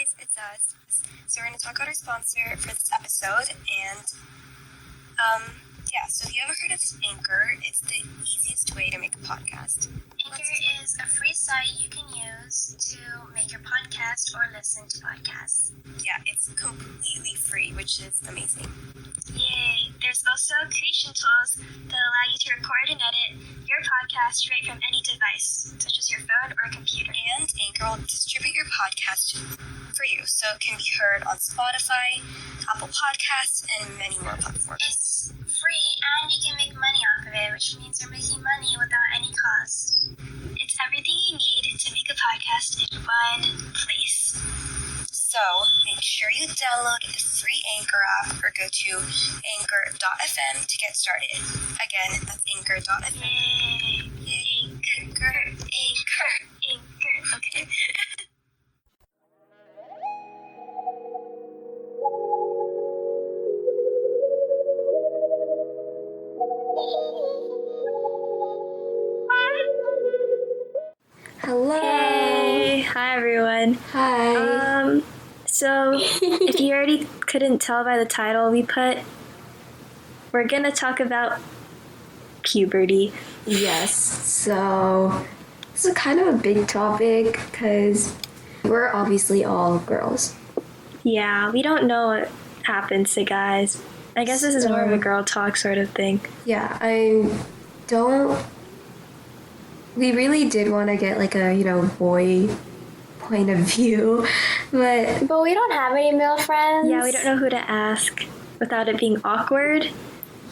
guys, it's us. So we're going to talk about our sponsor for this episode, and so if you haven't heard of Anchor, it's the easiest way to make a podcast. Anchor is a free site you can use to make your podcast or listen to podcasts. Yeah, it's completely free, which is amazing. Yay! There's also creation tools that allow you to record and edit your podcast right from any device, such as your phone or computer. And Anchor will distribute your podcast for you, so it can be heard on Spotify, Apple Podcasts, and many more platforms. It's free and you can make money off of it, which means you're making money without any cost. It's everything you need to make a podcast in one place. So make sure you download the free Anchor app or go to anchor.fm to get started. Again, that's anchor.fm. Yay! Anchor. Okay. Hello. Hey, hi everyone. Hi. So if you already couldn't tell by the title we're gonna talk about puberty. Yes. So this is kind of a big topic because we're obviously all girls. Yeah, we don't know what happens to guys. I guess this is more of a girl talk sort of thing. Yeah, we really did want to get like a, boy point of view, but we don't have any male friends. Yeah, we don't know who to ask without it being awkward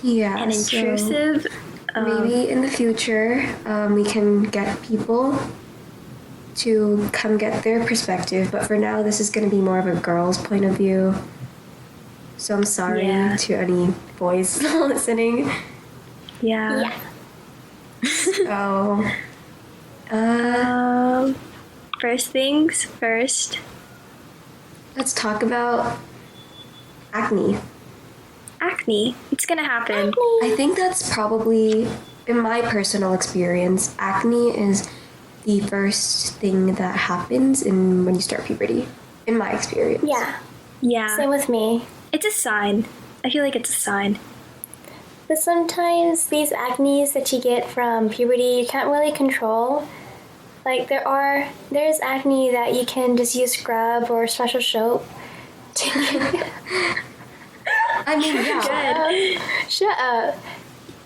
yeah, and intrusive. Maybe in the future, we can get people to come get their perspective, but for now, this is going to be more of a girl's point of view. So I'm sorry to any boys listening. Yeah. So, first things first. let's talk about acne. Acne. It's gonna happen. I think that's probably, in my personal experience, acne is the first thing that happens when you start puberty. In my experience. Yeah. Same with me. It's a sign. I feel like it's a sign. But sometimes these acnes that you get from puberty, you can't really control. Like there's acne that you can just use scrub or special soap to I mean, yeah. Shut up.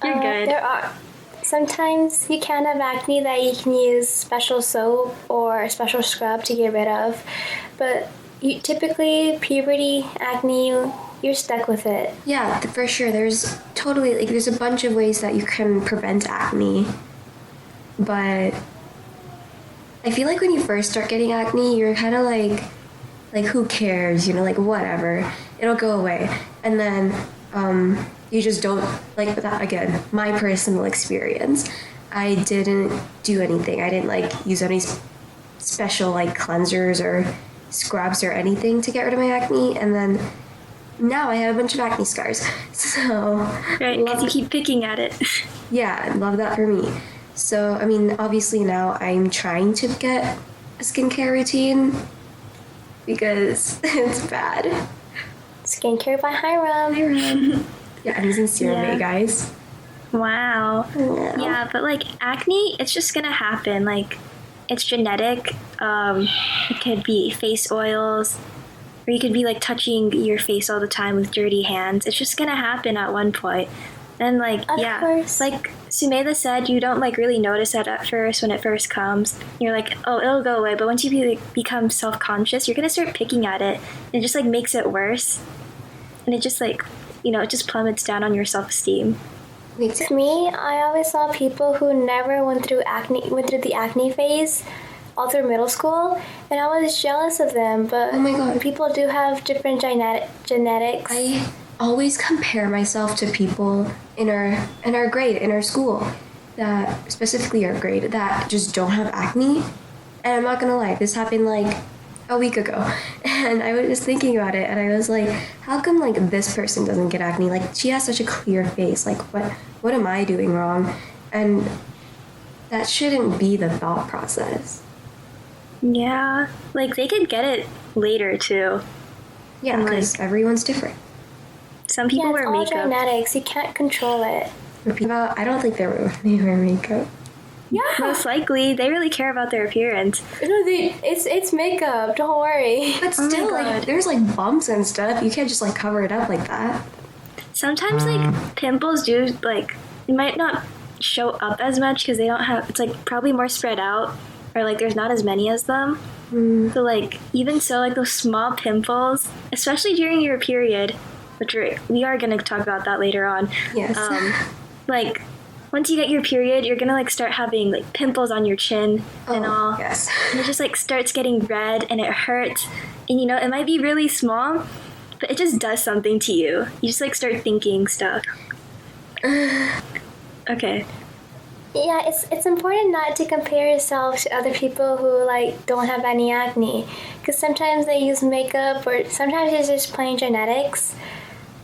You're good. Sometimes you can have acne that you can use special soap or a special scrub to get rid of. But typically, puberty, acne, you're stuck with it. Yeah, for sure. There's a bunch of ways that you can prevent acne. But I feel like when you first start getting acne, you're kind of like who cares, whatever. It'll go away. And then you just don't, that, again, my personal experience. I didn't do anything. I didn't use any special cleansers or scrubs or anything to get rid of my acne. And then now I have a bunch of acne scars. So Right, because you keep picking at it. yeah, love that for me. So, I mean, obviously now I'm trying to get a skincare routine because it's bad. Skincare by Hiram. Yeah, I'm using CeraVe, guys. Wow. Yeah, but acne, it's just gonna happen. It's genetic. It could be face oils, or you could be touching your face all the time with dirty hands. It's just gonna happen at one point. And Of course. like Sumeda said, you don't really notice that at first when it first comes. You're like, oh, it'll go away. But once you become self-conscious, you're gonna start picking at it, and it just makes it worse. And it just it just plummets down on your self-esteem. With me, I always saw people who never went through the acne phase all through middle school, and I was jealous of them. But Oh my God. people do have different genetics. I always compare myself to people in our grade, in our school, that specifically our grade, that just don't have acne. And I'm not gonna lie, this happened a week ago, and I was just thinking about it, and I was like, how come this person doesn't get acne? She has such a clear face. What am I doing wrong? And that shouldn't be the thought process. Yeah, they could get it later too. Yeah, And, because everyone's different. Some people Yeah, wear it's all makeup. genetics. You can't control it. I don't think they wear makeup. Yeah. Most likely, they really care about their appearance. No, it's makeup. Don't worry. But Oh my still, God. there's like bumps and stuff. You can't just like cover it up like that. Sometimes like pimples do like it might not show up as much because they don't have. It's like probably more spread out, or like there's not as many as them. So like even so, like those small pimples, especially during your period, which we are gonna talk about that later on. Yes. Like once you get your period, you're gonna like start having like pimples on your chin and all. Yes. And it just like starts getting red and it hurts. And you know, it might be really small, but it just does something to you. You just like start thinking stuff. Okay. Yeah, it's important not to compare yourself to other people who like don't have any acne, because sometimes they use makeup or sometimes it's just plain genetics.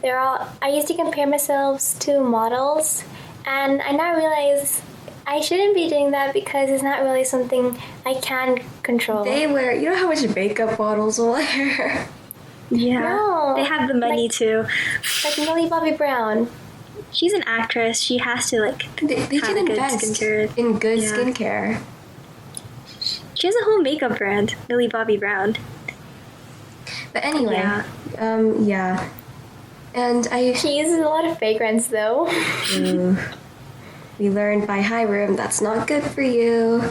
I used to compare myself to models, and I now realize I shouldn't be doing that because it's not really something I can control. They wear. You know how much makeup models wear. Yeah. No, They have the money too. like Millie Bobby Brown. She's an actress. She has to like They have can a good invest skincare. in good Yeah. skincare. She has a whole makeup brand, Millie Bobby Brown. But anyway, Yeah. yeah. And She uses a lot of fragrance though. we learned by Hiram that's not good for you.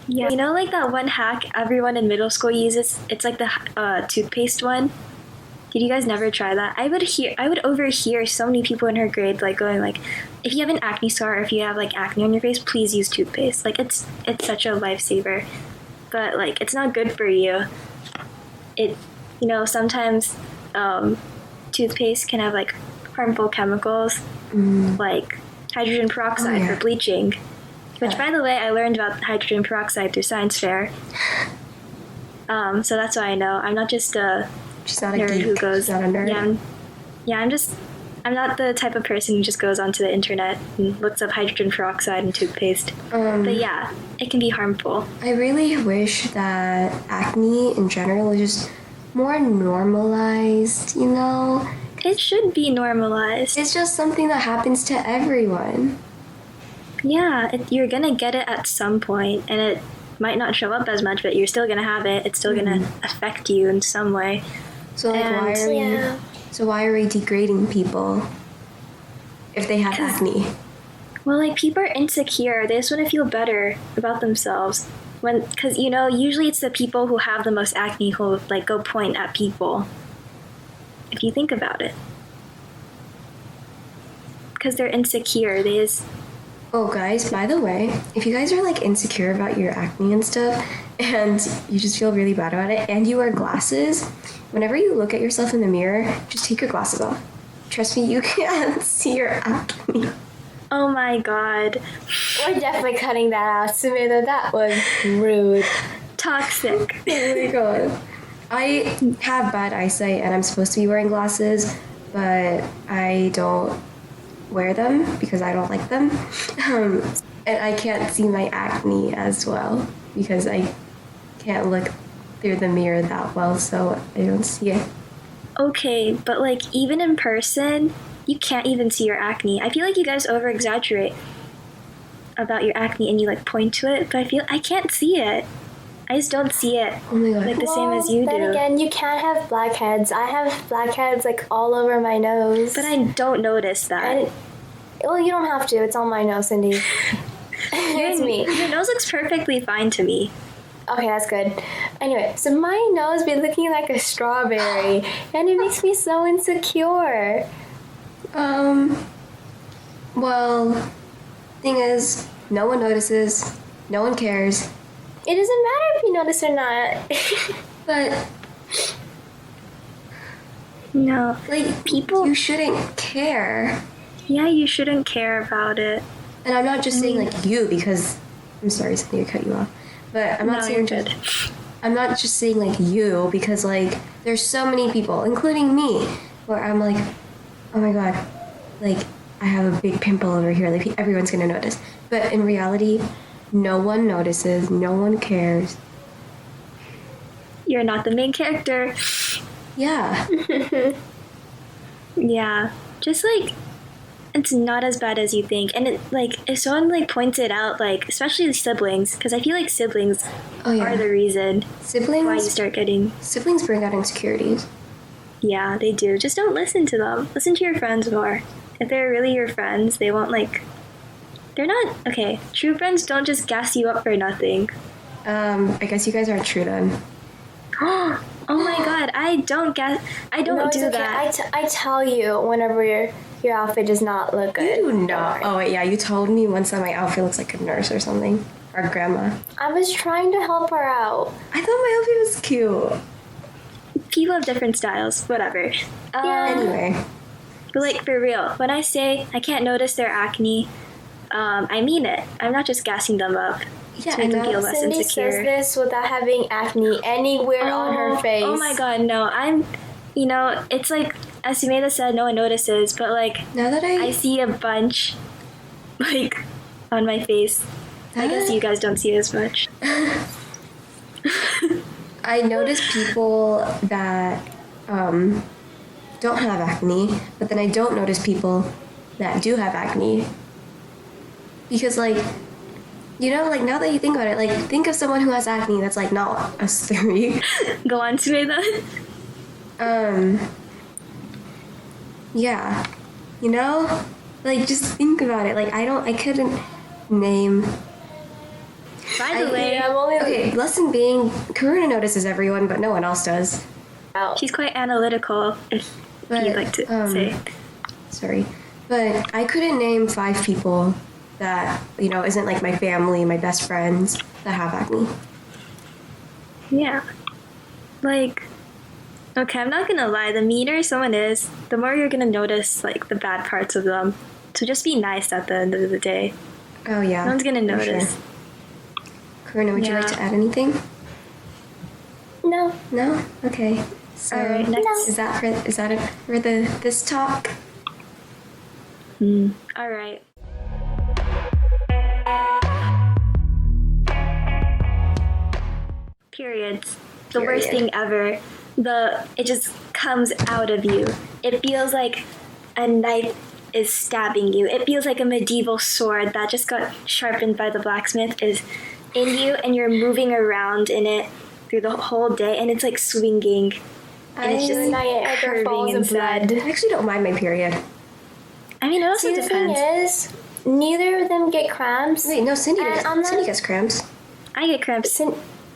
Yeah. You know, like that one hack everyone in middle school uses. It's like the toothpaste one. Did you guys never try that? I would overhear so many people in her grade like going like, if you have an acne scar or if you have like acne on your face, please use toothpaste. Like it's such a lifesaver. But like it's not good for you. Sometimes toothpaste can have like harmful chemicals like hydrogen peroxide for bleaching. Which, by the way, I learned about hydrogen peroxide through science fair. So that's why I know. I'm not just a She's not a nerd geek. who goes. She's not a nerd. I'm not the type of person who just goes onto the internet and looks up hydrogen peroxide and toothpaste. But yeah, it can be harmful. I really wish that acne in general was just more normalized, you know? It should be normalized. It's just something that happens to everyone. Yeah, you're gonna get it at some point, and it might not show up as much, but you're still gonna have it. It's still gonna affect you in some way. So like why are we degrading people if they have acne? Well, like people are insecure. They just want to feel better about themselves. Because usually it's the people who have the most acne who like go point at people. If you think about it, because they're insecure. They just. Oh, guys, by the way, if you guys are like insecure about your acne and stuff, and you just feel really bad about it, and you wear glasses, whenever you look at yourself in the mirror, just take your glasses off. Trust me, you can't see your acne. Oh my god. We're definitely cutting that out, Samantha. That was rude. Toxic. Oh my god. I have bad eyesight, and I'm supposed to be wearing glasses, but I don't wear them because I don't like them. And I can't see my acne as well because I can't look through the mirror that well, so I don't see it. Okay, but like even in person, you can't even see your acne. I feel like you guys over exaggerate about your acne and you like point to it, but I can't see it. I just don't see it. Oh my god. Like the same as you Then do. again, you can't have blackheads. I have blackheads like all over my nose. But I don't notice that. Well, you don't have to. It's on my nose, Cindy. It's me. Your nose looks perfectly fine to me. Okay, that's good. Anyway, so my nose be looking like a strawberry, and it makes me so insecure. Well, thing is, no one notices, no one cares, It doesn't matter if you notice or not. but No. like People- you shouldn't care. Yeah, you shouldn't care about it. And I'm not just saying like you because I'm sorry, Cindy, I cut you off. But I'm not No, saying you're I'm not just saying like you because like there's so many people, including me, where I'm like, oh my god, like I have a big pimple over here, like everyone's gonna notice. But in reality, no one notices, no one cares. You're not the main character. Yeah. Yeah, just like it's not as bad as you think, and it like if someone like points it out, like especially the siblings, because I feel like siblings Oh yeah. are the reason why you Siblings start getting. siblings bring out insecurities. Yeah, they do. Just don't listen to them. Listen to your friends more. If they're really your friends, they won't like. They're not okay. True friends don't just gas you up for nothing. I guess you guys aren't true then. Oh my god, I don't No, it's do okay. that. I tell you whenever your outfit does not look good. You do Don't not. worry. Oh wait, yeah, you told me once that my outfit looks like a nurse or something. Or grandma. I was trying to help her out. I thought my outfit was cute. People have different styles, whatever. Anyway. But like for real, when I say I can't notice their acne, I mean it. I'm not just gassing them up Yeah, to make them I know. feel less Cindy insecure. says this without having acne anywhere on her face. Oh my god, no. It's like, as Sumeda said, no one notices, but like, Now that I see a bunch, like, on my face. I guess you guys don't see as much. I notice people that don't have acne, but then I don't notice people that do have acne. Because like, like now that you think about it, like think of someone who has acne that's like not us three. Go on, Sumeda. Yeah. Like just think about it. Like I couldn't name. By the way, I'm only Okay, lesson being, Karuna notices everyone, but no one else does. out. she's quite analytical, if But, you'd like to say. Sorry. But I couldn't name 5 people that, isn't like my family, my best friends that have acne. Yeah. Like, okay, I'm not gonna lie, the meaner someone is, the more you're gonna notice, like, the bad parts of them. So just be nice at the end of the day. Oh yeah. No one's gonna for notice. Sure. Karuna, would you like Yeah. to add anything? No. No? Okay. So Alright, next. is that it for this talk? Alright. Periods. The worst Period. thing ever. It just comes out of you. It feels like a knife is stabbing you. It feels like a medieval sword that just got sharpened by the blacksmith is in you, and you're moving around in it through the whole day, and it's like swinging. And it's just Niagara curving Falls of inside. blood. I actually don't mind my period. I mean, it also See, the thing depends. is, neither of them get cramps. Wait, no, Cindy And I'm not- Cindy gets cramps. I get cramps.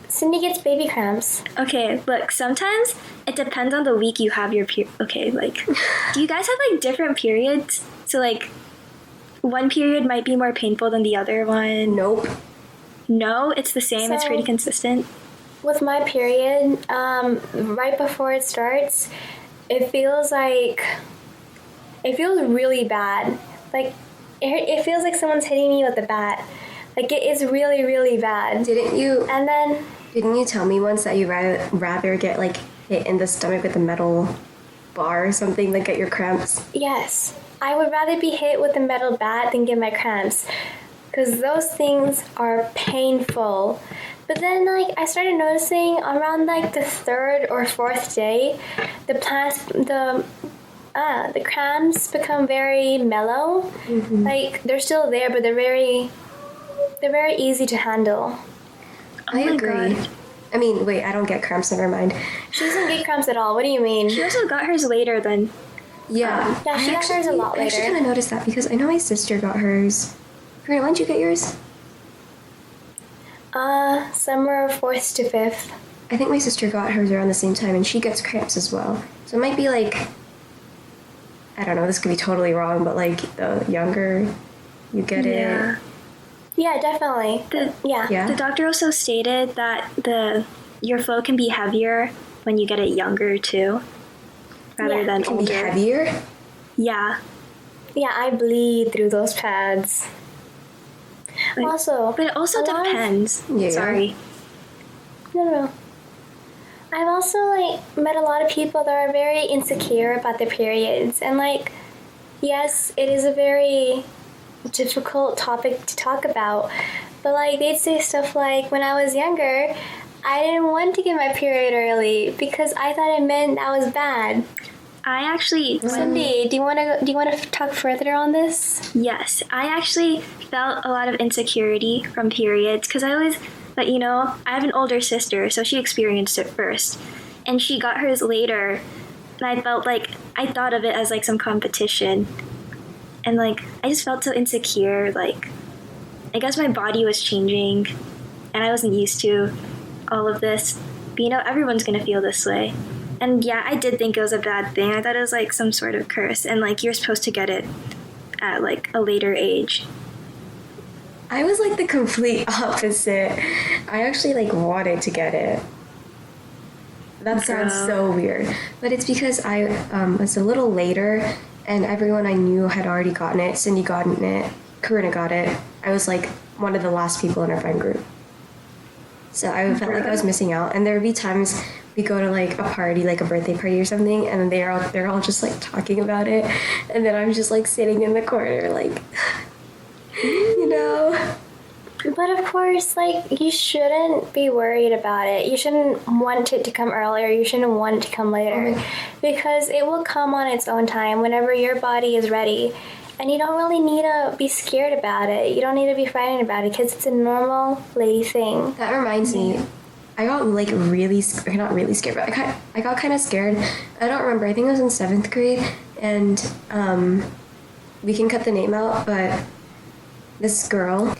Cindy gets baby cramps. Okay, look, sometimes it depends on the week you have your period. Okay, like, do you guys have like different periods? So, like, one period might be more painful than the other one. Nope. No, it's the same. It's So- pretty consistent. With my period, right before it starts, it feels really bad. Like, it feels like someone's hitting me with a bat. Like, it is really, really bad. Didn't you And then, tell me once that you rather get like hit in the stomach with a metal bar or something than get your cramps? yes, I would rather be hit with a metal bat than get my cramps. Because those things are painful. But then, like, I started noticing around, like, the 3rd or 4th day, the cramps become very mellow. Like, they're still there, but they're very easy to handle. I my agree. God. I mean, wait, I don't get cramps, never mind. She doesn't get cramps at all. What do you mean? She also got hers later than. Yeah. Yeah, she got hers a lot I actually later. kind of noticed that because I know my sister got hers. Karina, when did you get yours? Summer 4th to 5th. I think my sister got hers around the same time, and she gets cramps as well. So it might be like, I don't know, this could be totally wrong, but like the younger you get it. Yeah, definitely. Yeah. Yeah. The doctor also stated that your flow can be heavier when you get it younger too, rather Yeah, than It can be older. heavier. Yeah. Yeah, I bleed through those pads. Like- Also, But it also a lot of- depends. Yeah. Sorry. No. I've also met a lot of people that are very insecure about their periods, and yes, it is a very difficult topic to talk about, but they'd say stuff like, when I was younger, I didn't want to get my period early because I thought it meant that was bad. I actually Cindy, do you want to talk further on this? Yes, I actually felt a lot of insecurity from periods because I always, but I have an older sister, so she experienced it first, and she got hers later, and I felt like I thought of it as like some competition, and like I just felt so insecure. Like I guess my body was changing, and I wasn't used to all of this. But everyone's gonna feel this way. And yeah, I did think it was a bad thing. I thought it was like some sort of curse, and like you're supposed to get it at like a later age. I was like the complete opposite. I actually like wanted to get it. That sounds so weird, but it's because I was a little later, and everyone I knew had already gotten it. Cindy gotten it, Karina got it. I was like one of the last people in our friend group, so I felt like I was missing out. And there would be times we go to like a party, like a birthday party or something, and then they're all just like talking about it, and then I'm just like sitting in the corner like But of course, like, you shouldn't be worried about it. You shouldn't want it to come earlier. You shouldn't want it to come later, because it will come on its own time whenever your body is ready. And you don't really need to be scared about it. You don't need to be frightened about it, because it's a normal lady thing. That reminds me, I got like really, not really scared, but I got kind of scared. I don't remember. I think it was in 7th grade, and we can cut the name out, but this girl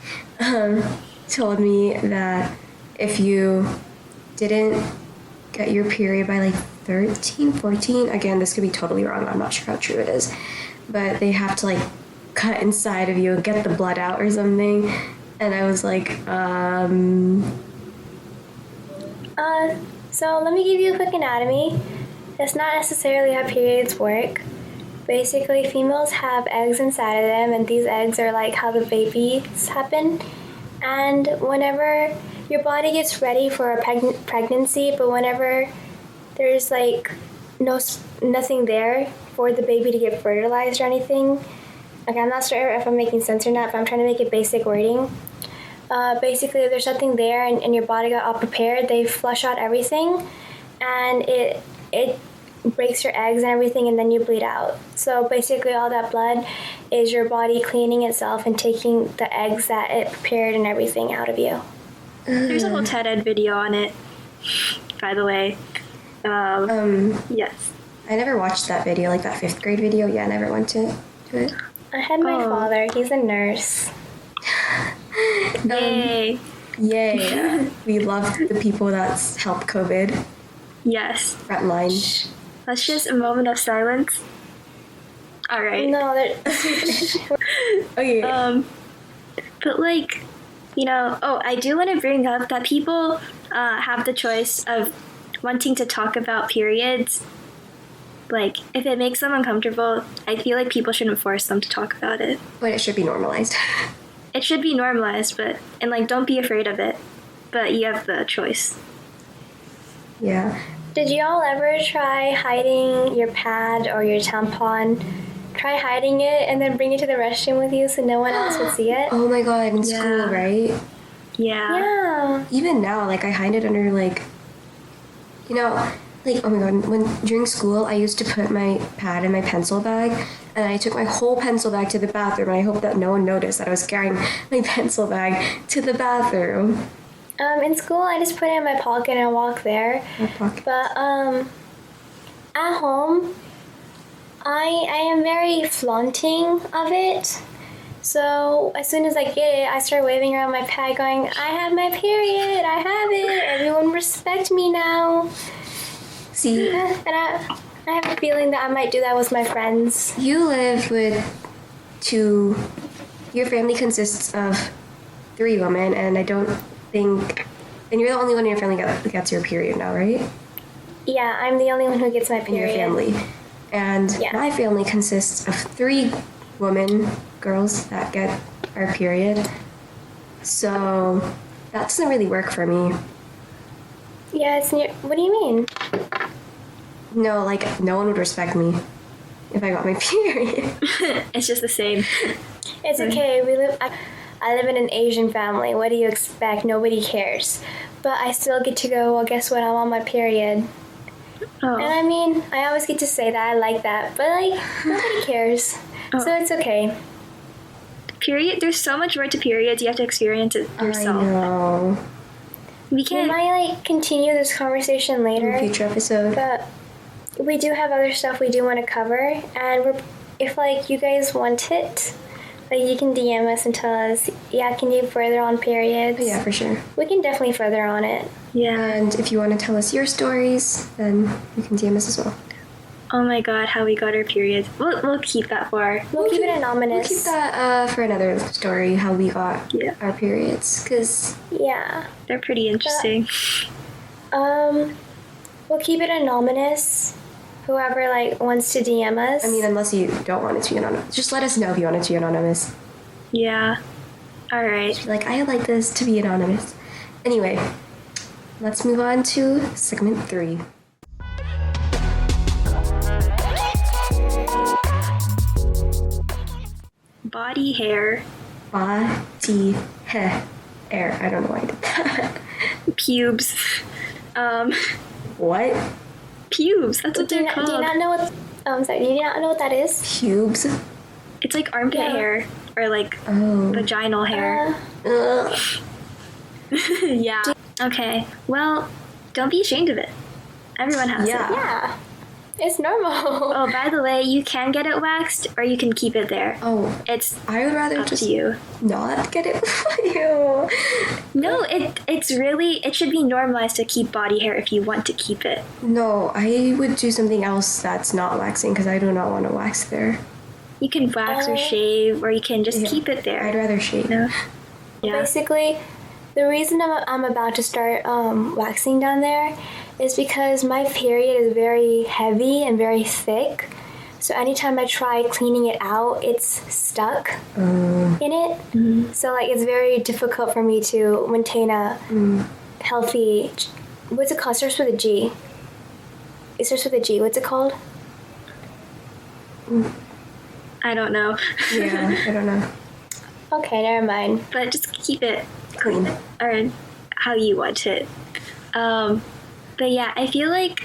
told me that if you didn't get your period by like 13, 14, again, this could be totally wrong. I'm not sure how true it is, but they have to like cut inside of you and get the blood out or something. And I was like, So let me give you a quick anatomy. That's not necessarily how periods work. Basically, females have eggs inside of them, and these eggs are like how the babies happen. And whenever your body gets ready for a pregnancy, but whenever there's like nothing there for the baby to get fertilized or anything, like, I'm not sure if I'm making sense or not, but I'm trying to make it basic wording. Basically, if there's nothing there and your body got all prepared, they flush out everything, and it breaks your eggs and everything, and then you bleed out. So basically, all that blood is your body cleaning itself and taking the eggs that it prepared and everything out of you. There's a whole TED Ed video on it, by the way. Yes. I never watched that video, like that 5th grade video. Yeah, I never went to it. I had my father. He's a nurse. Yay. Yay. We love the people that help COVID. Yes. Front line. That's just a moment of silence. All right. No, Okay. But like, I do want to bring up that people have the choice of wanting to talk about periods. Like, if it makes them uncomfortable, I feel like people shouldn't force them to talk about it. But it should be normalized. It should be normalized, and like, don't be afraid of it. But you have the choice. Yeah. Did y'all ever try hiding your pad or your tampon? Try hiding it and then bring it to the restroom with you so no one else would see it? Oh my god, in school, right? Yeah. Yeah. Even now, like, I hide it under, like, like, oh my god, during school, I used to put my pad in my pencil bag, and I took my whole pencil bag to the bathroom, and I hope that no one noticed that I was carrying my pencil bag to the bathroom. In school, I just put it in my pocket and walk there. But, at home, I am very flaunting of it. So as soon as I get it, I start waving around my pad going, I have my period, I have it, everyone respect me now. See? And I have a feeling that I might do that with my friends. You live with your family consists of 3 women, and I don't think, and you're the only one in your family that gets your period now, right? Yeah, I'm the only one who gets my In period. your family. And my family consists of 3 women, girls, that get our period. So that doesn't really work for me. Yeah, what do you mean? No, like, no one would respect me if I got my period. It's just the same. It's okay. I live in an Asian family. What do you expect? Nobody cares. but I still get to go, well, guess what, I'm on my period. Oh. And I mean, I always get to say that, I like that, but like, nobody cares. Oh. So it's okay. Period. There's so much more to periods. You have to experience it yourself. I know. We We can. might like continue this conversation In later, a future episode. but we do have other stuff we do want to cover, and if like you guys want it, like you can DM us and tell us, yeah, can you further on periods? Yeah, for sure. We can definitely further on it. Yeah. And if you want to tell us your stories, then you can DM us as well. Oh my god, how we got our periods. We'll keep that for. We'll keep it anonymous. We'll keep that for another story, how we got Yeah. our periods. Because, Yeah. They're pretty interesting. We'll keep it anonymous. Whoever like wants to DM us. I mean, unless you don't want it to be anonymous. Just let us know if you want it to be anonymous. Yeah. All right. Like, I like this to be anonymous. Anyway, let's move on to segment 3. Body hair, Body hair. I don't know why I did that. pubes. What? Pubes. That's what do they're you called. not know what? I'm sorry. Do you not know what that is? Pubes? It's like armpit Yeah. hair or like Oh. vaginal hair. Ugh. Yeah. Okay. Well, don't be ashamed of it. Everyone has Yeah. it. Yeah. It's normal. Oh, by the way, you can get it waxed or you can keep it there. Oh, It's I would rather up just to you. not get it for you. No, it should be normalized to keep body hair if you want to keep it. No, I would do something else that's not waxing because I do not want to wax there. You can wax or shave or you can just Yeah. keep it there. I'd rather shave. No? Yeah. Basically, the reason I'm about to start waxing down there is because my period is very heavy and very thick. So anytime I try cleaning it out, it's stuck in it. So like it's very difficult for me to maintain a healthy. What's it called? It starts with a G. It starts with a G. What's it called? I don't know. Yeah, I don't know. Okay, never mind. But just keep it Clean. or how you want it. But yeah, I feel like,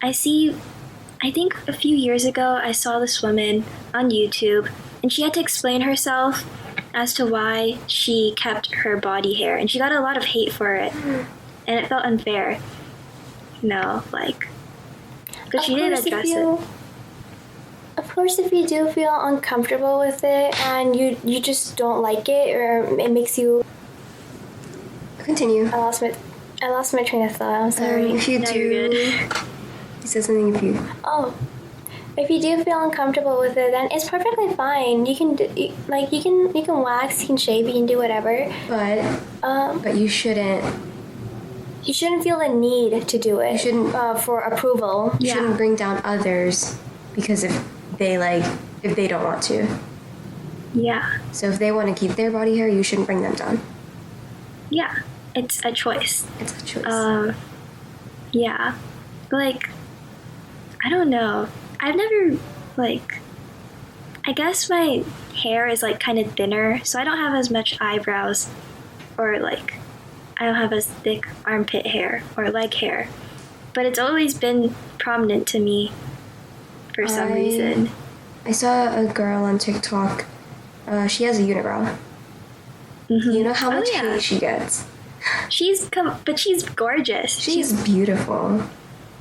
I think a few years ago I saw this woman on YouTube and she had to explain herself as to why she kept her body hair and she got a lot of hate for it and it felt unfair. But she did address it. Of course, if you do feel uncomfortable with it and you just don't like it or it makes you... Continue. I lost my train of thought. I'm sorry. If you No, do, you're good. you said something. If you If you do feel uncomfortable with it, then it's perfectly fine. You can you can wax, you can shave, you can do whatever. but you shouldn't. You shouldn't feel the need to do it. You shouldn't- for approval. You Yeah. shouldn't bring down others because if they don't want to. Yeah. So if they want to keep their body hair, you shouldn't bring them down. Yeah. It's a choice. It's a choice. Yeah. I don't know. I've never, I guess my hair is, kind of thinner, so I don't have as much eyebrows, or, I don't have as thick armpit hair or leg hair. But it's always been prominent to me for some reason. I saw a girl on TikTok. She has a unibrow. You know how much hate she gets? But she's gorgeous. She's beautiful.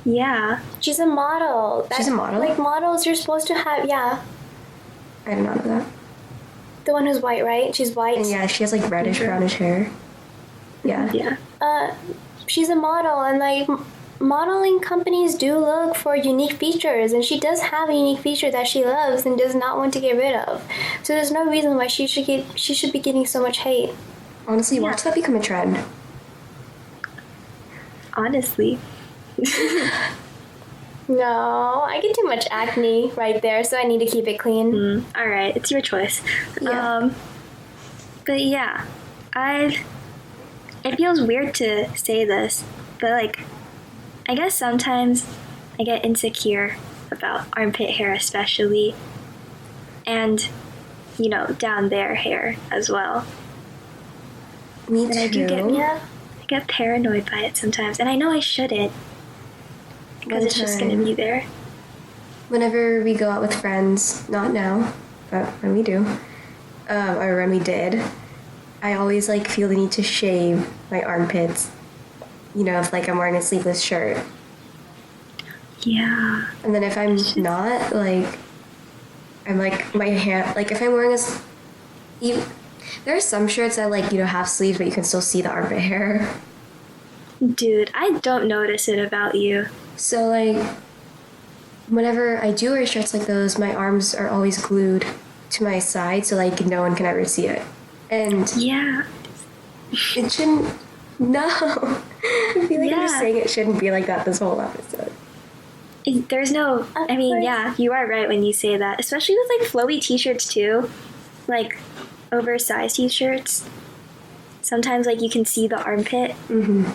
Yeah. She's a model. She's a model? Like models, you're supposed to have I did not know that. the one who's white, right? She's white. And yeah, she has reddish brownish hair. Yeah. Yeah. She's a model, and modeling companies do look for unique features, and she does have a unique feature that she loves and does not want to get rid of. So there's no reason why she should be getting so much hate. Honestly, watch that become a trend. Honestly. No, I get too much acne right there, so I need to keep it clean. All right, it's your choice. Yeah. But yeah, it feels weird to say this, but I guess sometimes I get insecure about armpit hair especially, and down there hair as well. Me And I do get too. Yeah. I get paranoid by it sometimes, and I know I shouldn't because One it's just gonna time- be there. Whenever we go out with friends, not now, but when we do, or when we did, I always like feel the need to shave my armpits. You know, if like I'm wearing a sleeveless shirt. Yeah. And then if I'm not, like, I'm like, my hand, like if I'm wearing even, there are some shirts that like, you know, have sleeves, but you can still see the armpit hair. Dude, I don't notice it about you. So like, whenever I do wear shirts like those, my arms are always glued to my side, so like no one can ever see it. And Yeah. it shouldn't. No, I feel like I'm just Yeah. saying it shouldn't be like that this whole episode. There's no, Of I mean, course. yeah, you are right when you say that, especially with like flowy t-shirts too, like oversized t-shirts. Sometimes like you can see the armpit. Mm-hmm.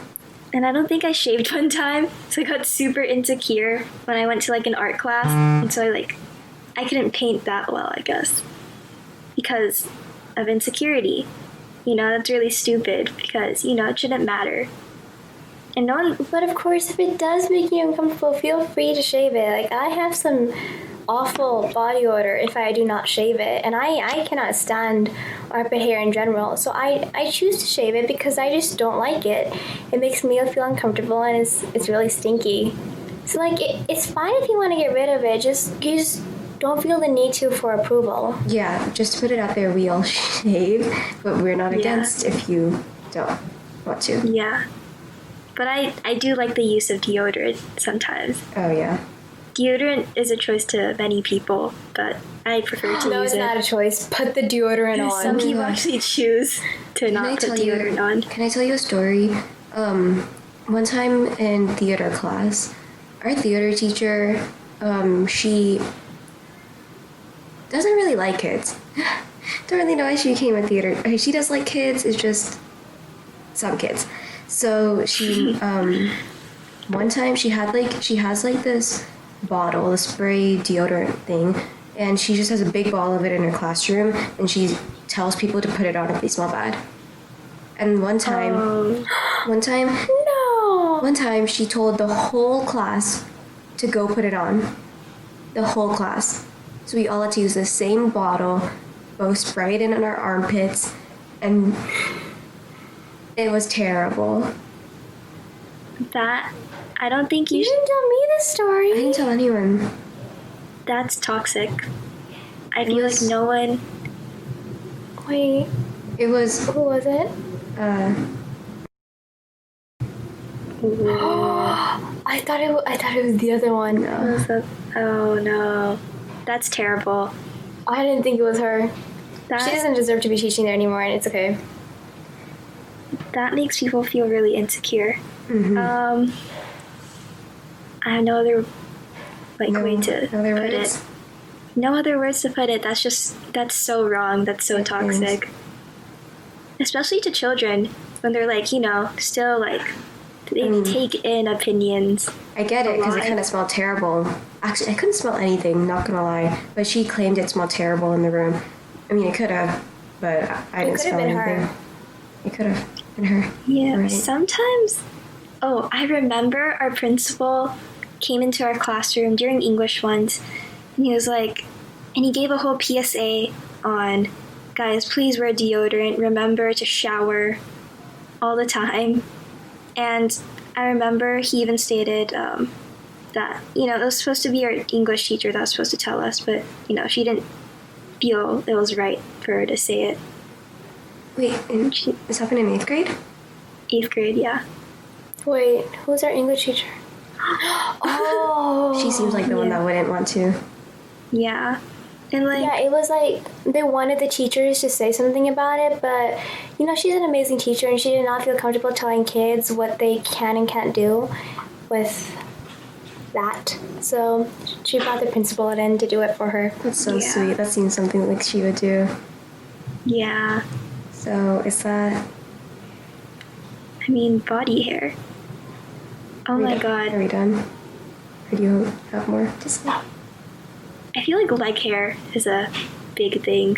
And I don't think I shaved one time, so I got super insecure when I went to like an art class, and so I couldn't paint that well, I guess, because of insecurity. You know, that's really stupid because, you know, it shouldn't matter. And no one, But of course, if it does make you uncomfortable, feel free to shave it. Like, I have some awful body odor if I do not shave it, and I cannot stand armpit hair in general. So I choose to shave it because I just don't like it. It makes me feel uncomfortable, and it's really stinky. So like, it's fine if you want to get rid of it. You just don't feel the need to for approval. Yeah, just to put it out there, we all shave, but we're not Yeah. against if you don't want to. yeah. But I do like the use of deodorant sometimes. Oh yeah. Deodorant is a choice to many people, but I prefer to No, use it's it. not a choice. Put the deodorant on. Some people gosh. actually choose to Can I not put tell you? deodorant on. Can I tell you a story? One time in theater class, our theater teacher, she doesn't really like kids. Don't really know why she became a theater. Okay, she does like kids. It's just some kids. So she, one time she has like this bottle, a spray deodorant thing, and she just has a big bottle of it in her classroom, and she tells people to put it on if they smell bad. And one time, No. one time she told the whole class to go put it on. The whole class. So we all had to use the same bottle, both spray it in our armpits, and it was terrible. That, I don't think You you should. didn't tell me this I story. didn't tell anyone. That's toxic. I It feel was- like no one. Wait, It was, who was it? I thought it was the other one. Was that- Oh no. That's terrible. I didn't think it was her. That, She doesn't deserve to be teaching there anymore, and it's okay. that makes people feel really insecure. mhm. I have no other No way to other put words? it. No other words to put it. That's so wrong. That's so It toxic. Especially to children when they're like, you know, still like they take in opinions. I get it because it lie. kind of smelled terrible. Actually, I couldn't smell anything, not gonna lie. But she claimed it smelled terrible in the room. I mean, it could have, but I didn't could have smell been her. anything. It could have been her. Yeah, Right. sometimes. Oh, I remember our principal came into our classroom during English once, and he was like, and he gave a whole PSA on, guys, please wear deodorant. Remember to shower all the time. And I remember he even stated that, you know, it was supposed to be our English teacher that was supposed to tell us, but, you know, she didn't feel it was right for her to say it. Wait, and this happened in 8th grade? 8th grade, yeah. Wait, who's our English teacher? Oh. She seems like the one yeah. that wouldn't want to. Yeah. And like, Yeah, it was like they wanted the teachers to say something about it, but you know, she's an amazing teacher and she did not feel comfortable telling kids what they can and can't do with that. So she brought the principal in to do it for her. That's so Yeah. sweet. That seems something like she would do. yeah. So is that? I mean, body hair. Oh my Are god. we done? Or do you have more to say? I feel like leg hair is a big thing,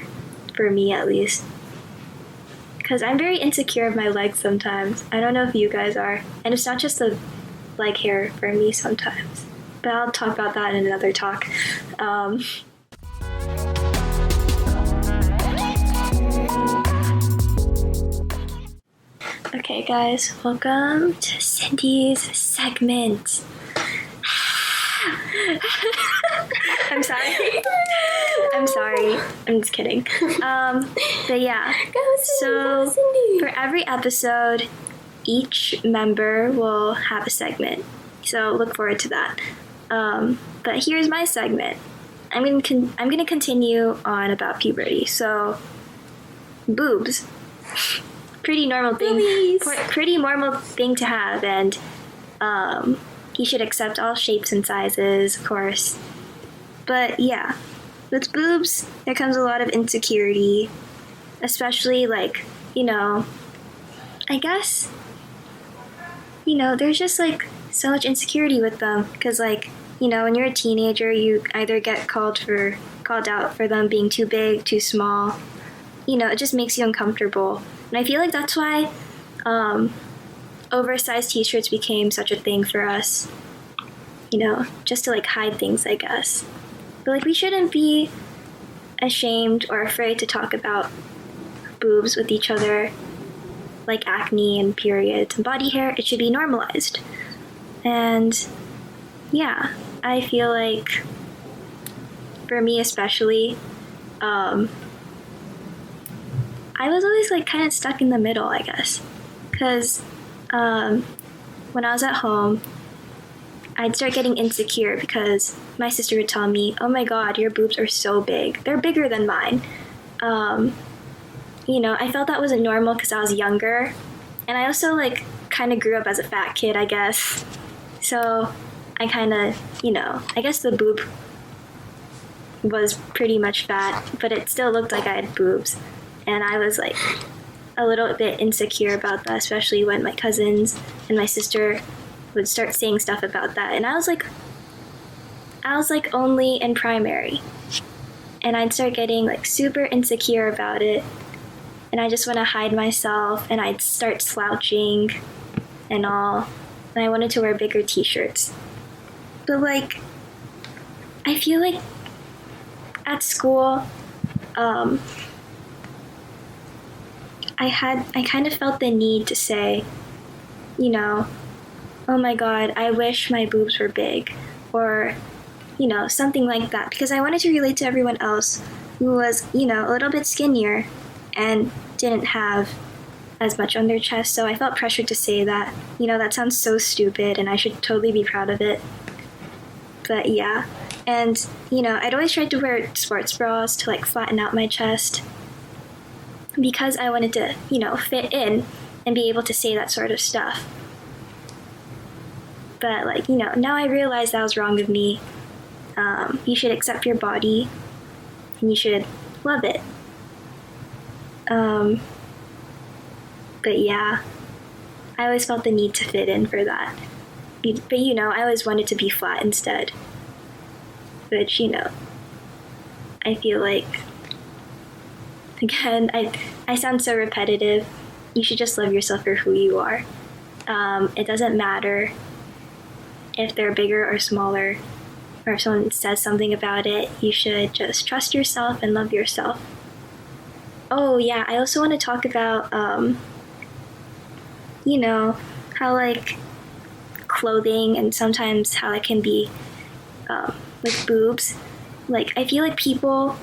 for me at least. because I'm very insecure of my legs sometimes. I don't know if you guys are. And it's not just the leg hair for me sometimes. But I'll talk about that in another talk. Okay, guys, welcome to Cindy's segment. I'm sorry. I'm just kidding. But yeah. So for every episode, each member will have a segment. So look forward to that. But here's my segment. I'm gonna continue on about puberty. So boobs. Pretty normal thing. Pretty normal thing to have, and you should accept all shapes and sizes, of course. But yeah, with boobs, there comes a lot of insecurity, especially like, I guess, there's just like so much insecurity with them, because like, when you're a teenager, you either get called out for them being too big, too small. It just makes you uncomfortable. And I feel like that's why oversized t-shirts became such a thing for us. Just to like hide things, I guess. But like we shouldn't be ashamed or afraid to talk about boobs with each other, like acne and periods and body hair. It should be normalized. And yeah, I feel like for me especially, I was always like kind of stuck in the middle, I guess, because when I was at home, I'd start getting insecure because my sister would tell me, "Oh my God, your boobs are so big. They're bigger than mine." I felt that wasn't normal because I was younger, and I also like kind of grew up as a fat kid, I guess. So I kind of, I guess the boob was pretty much fat, but it still looked like I had boobs. And I was like a little bit insecure about that, especially when my cousins and my sister would start saying stuff about that. And I was like only in primary. And I'd start getting like super insecure about it. And I just want to hide myself, and I'd start slouching and all. And I wanted to wear bigger t-shirts. But like, I feel like at school, I kind of felt the need to say, "Oh my God, I wish my boobs were big," or, something like that, because I wanted to relate to everyone else who was, a little bit skinnier and didn't have as much on their chest. So I felt pressured to say that. That sounds so stupid, and I should totally be proud of it. But yeah, and, I'd always tried to wear sports bras to like flatten out my chest, because I wanted to, fit in and be able to say that sort of stuff. But like, now I realize that was wrong of me. You should accept your body, and you should love it. But yeah, I always felt the need to fit in for that. But I always wanted to be flat instead. Which, I feel like, again, I sound so repetitive. You should just love yourself for who you are. It doesn't matter if they're bigger or smaller, or if someone says something about it. You should just trust yourself and love yourself. Oh yeah, I also want to talk about, how like clothing and sometimes how it can be with boobs. Like, I feel like people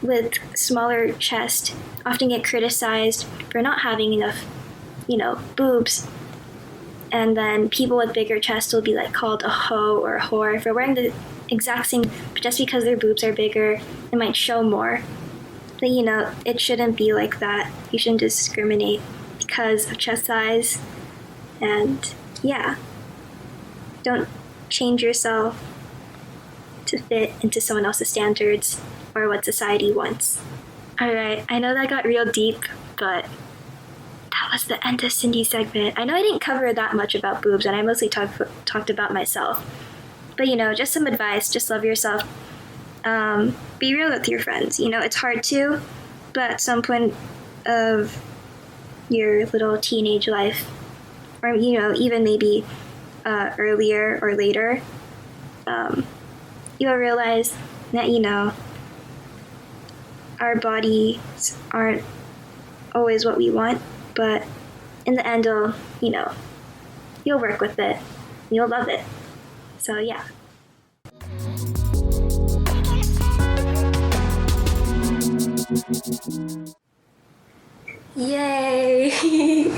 with smaller chest often get criticized for not having enough, boobs. And then people with bigger chests will be like called a hoe or a whore for wearing the exact same, but just because their boobs are bigger, it might show more. But it shouldn't be like that. You shouldn't discriminate because of chest size. And yeah, don't change yourself to fit into someone else's standards or what society wants. Alright, I know that got real deep, but that was the end of Cindy's segment. I know I didn't cover that much about boobs, and I mostly talked about myself. But just some advice, just love yourself. Be real with your friends. It's hard to, but at some point of your little teenage life, or even maybe earlier or later, you'll realize that our bodies aren't always what we want, but in the end, you'll work with it, you'll love it. So yeah. Yay! Yay!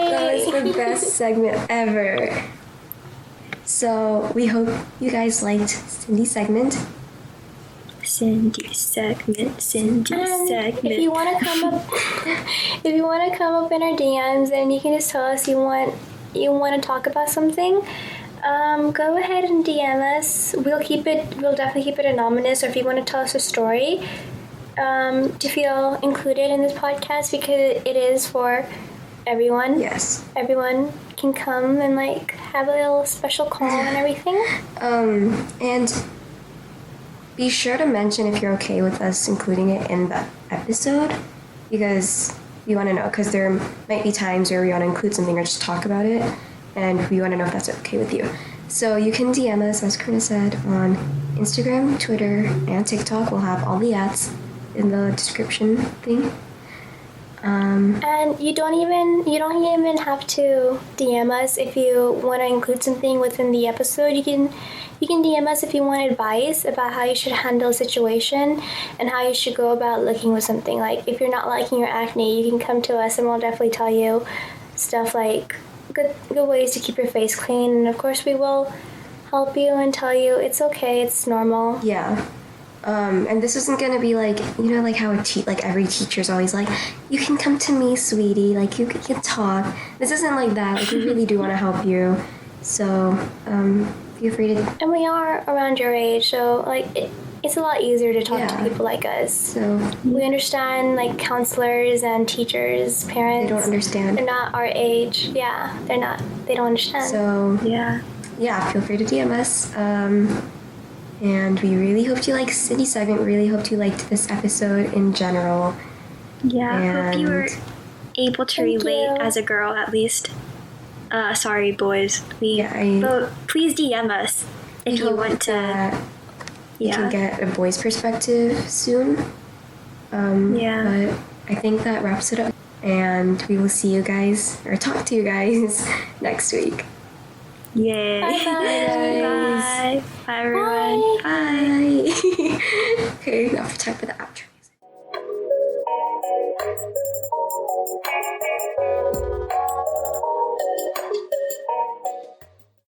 That was the best segment ever. So we hope you guys liked Cindy's segment. Cindy segment. If you want to come up, in our DMs, and you can just tell us you want to talk about something, go ahead and DM us. We'll definitely keep it anonymous. Or if you want to tell us a story, to feel included in this podcast, because it is for everyone. Yes. Everyone can come and have a little special call and everything. And be sure to mention if you're okay with us including it in the episode, because we want to know, because there might be times where we want to include something or just talk about it, and we want to know if that's okay with you. So you can DM us, as Karina said, on Instagram, Twitter, and TikTok. We'll have all the ads in the description thing. And you don't even have to DM us if you want to include something within the episode. You can DM us if you want advice about how you should handle a situation and how you should go about looking with something. Like if you're not liking your acne, you can come to us and we'll definitely tell you stuff like good ways to keep your face clean. And of course we will help you and tell you it's okay, it's normal. Yeah. And this isn't gonna be like how every teacher's always like, you can come to me, sweetie, you can talk. This isn't like that. We really do want to help you. So, feel free to. And we are around your age, so it's a lot easier to talk to people like us. So we understand counselors and teachers, parents. They don't understand. They're not our age. Yeah, they're not. They don't understand. So yeah, feel free to DM us. And we really hoped you liked Cindy's segment. Really hoped you liked this episode in general. Yeah, and hope you were able to relate you. as a girl, at least. Sorry, boys. But please DM us if you want to. You can get a boy's perspective soon. But I think that wraps it up. And we will see you guys, or talk to you guys, next week. Yay. Bye, guys. Bye. Bye, everyone. Bye. Bye. Okay, now for time for the outro.